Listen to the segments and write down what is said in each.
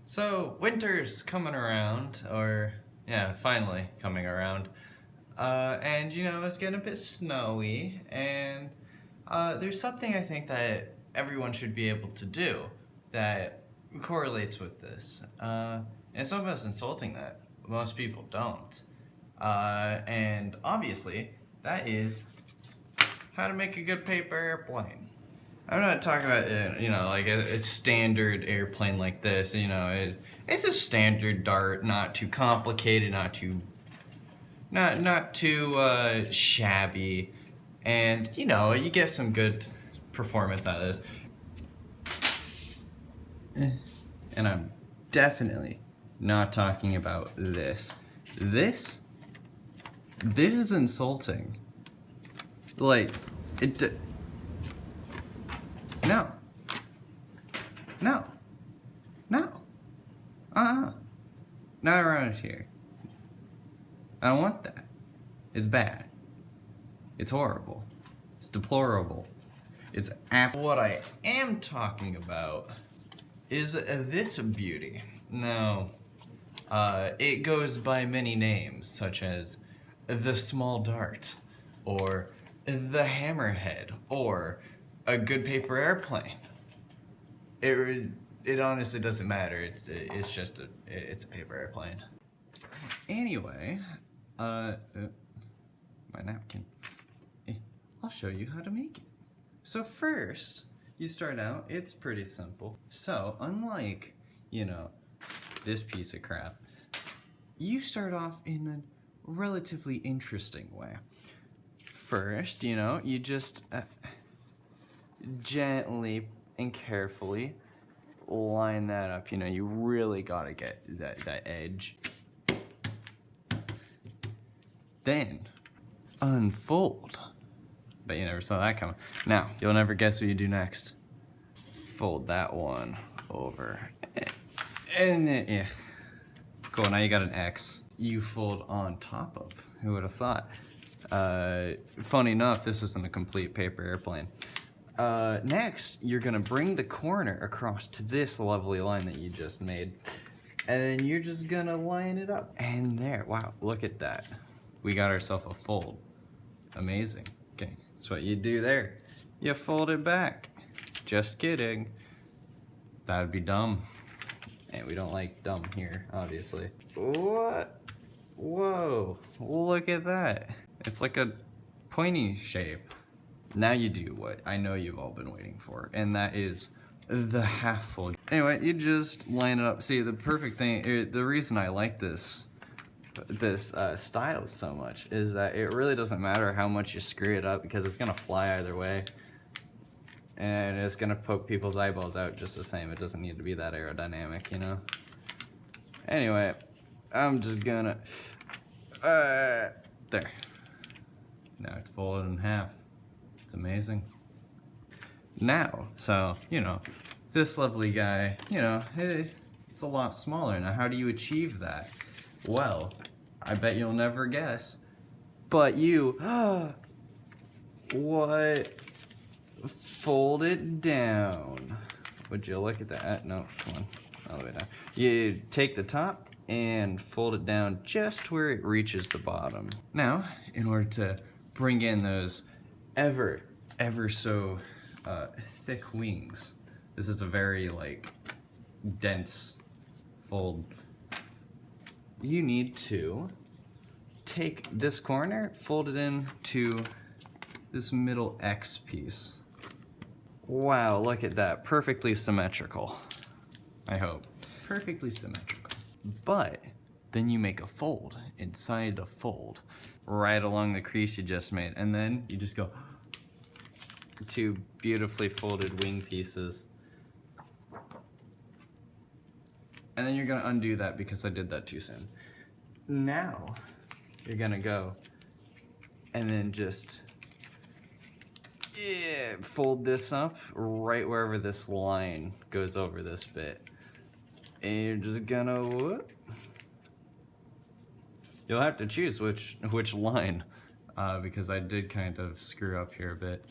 So winter's coming around, or yeah, finally coming around. And you know, it's getting a bit snowy, and there's something I think that everyone should be able to do that correlates with this. And it's almost insulting that most people don't. And obviously, that is how to make a good paper airplane. I'm not talking about like a standard airplane like this. It's a standard dart, not too complicated, not too shabby, and you get some good performance out of this. And I'm definitely not talking about this. This is insulting. Like it. No. No. No. Not around here. I don't want that. It's bad. It's horrible. It's deplorable. It's What I am talking about is this beauty. Now, it goes by many names, such as the small dart, or the hammerhead, or a good paper airplane. It honestly doesn't matter. It's just it's a paper airplane. Anyway, my napkin. I'll show you how to make it. So first, you start out. It's pretty simple. So unlike this piece of crap, you start off in a relatively interesting way. First, you just gently and carefully line that up. You really gotta get that edge. Then unfold. Bet you never saw that coming. Now, you'll never guess what you do next. Fold that one over. And then, yeah. Cool, now you got an X. You fold on top of. Who would have thought? Funny enough, this isn't a complete paper airplane. Next, you're gonna bring the corner across to this lovely line that you just made. And you're just gonna line it up. And there, wow, look at that. We got ourselves a fold. Amazing. Okay, that's what you do there. You fold it back. Just kidding. That would be dumb. And we don't like dumb here, obviously. What? Whoa, look at that. It's like a pointy shape. Now you do what I know you've all been waiting for, and that is the half fold. Anyway, you just line it up. See, the perfect thing, the reason I like this style so much is that it really doesn't matter how much you screw it up, because it's gonna fly either way. And it's gonna poke people's eyeballs out just the same. It doesn't need to be that aerodynamic, Anyway, I'm just gonna, there. Now it's folded in half. It's amazing. Now, so, this lovely guy, it's a lot smaller. Now, how do you achieve that? Well, I bet you'll never guess. But you, what? Fold it down. Would you look at that? No, come on, all the way down. You take the top and fold it down just where it reaches the bottom. Now, in order to bring in those ever so thick wings, this is a very dense fold. You need to take this corner, fold it into this middle X piece. Wow, look at that. Perfectly symmetrical. I hope. Perfectly symmetrical. But then you make a fold inside a fold right along the crease you just made. And then you just go two beautifully folded wing pieces. And then you're gonna undo that because I did that too soon. Now, you're gonna go and then just fold this up right wherever this line goes over this bit. And you're just gonna whoop. You'll have to choose which line, because I did kind of screw up here a bit.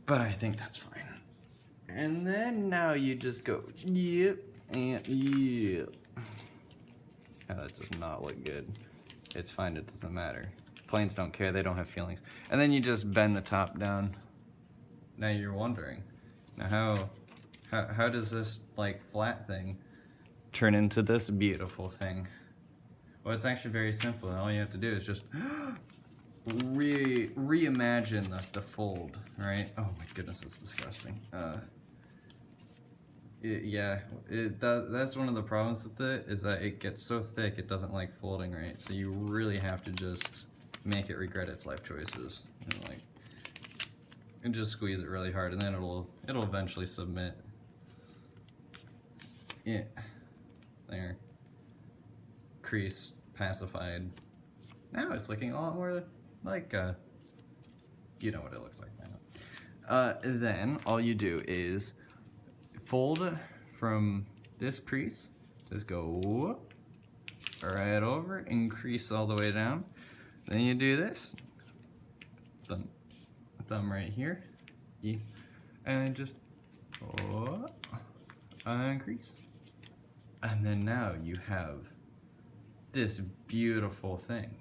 But I think that's fine. And then now you just go, yep, And yeah. Oh, that does not look good. It's fine, it doesn't matter. Planes don't care, they don't have feelings. And then you just bend the top down. Now you're wondering, now how does this like flat thing turn into this beautiful thing? Well, it's actually very simple, and all you have to do is just reimagine the fold, right? Oh my goodness, it's disgusting. That's one of the problems with it, is that it gets so thick it doesn't like folding right. So you really have to just make it regret its life choices, and just squeeze it really hard, and then it'll eventually submit. Yeah, there. Crease pacified. Now it's looking a lot more like you know what it looks like now. Then all you do is fold from this crease, just go whoop, right over and crease all the way down. Then you do this, thumb right here, and just whoop, and crease. And then now you have this beautiful thing.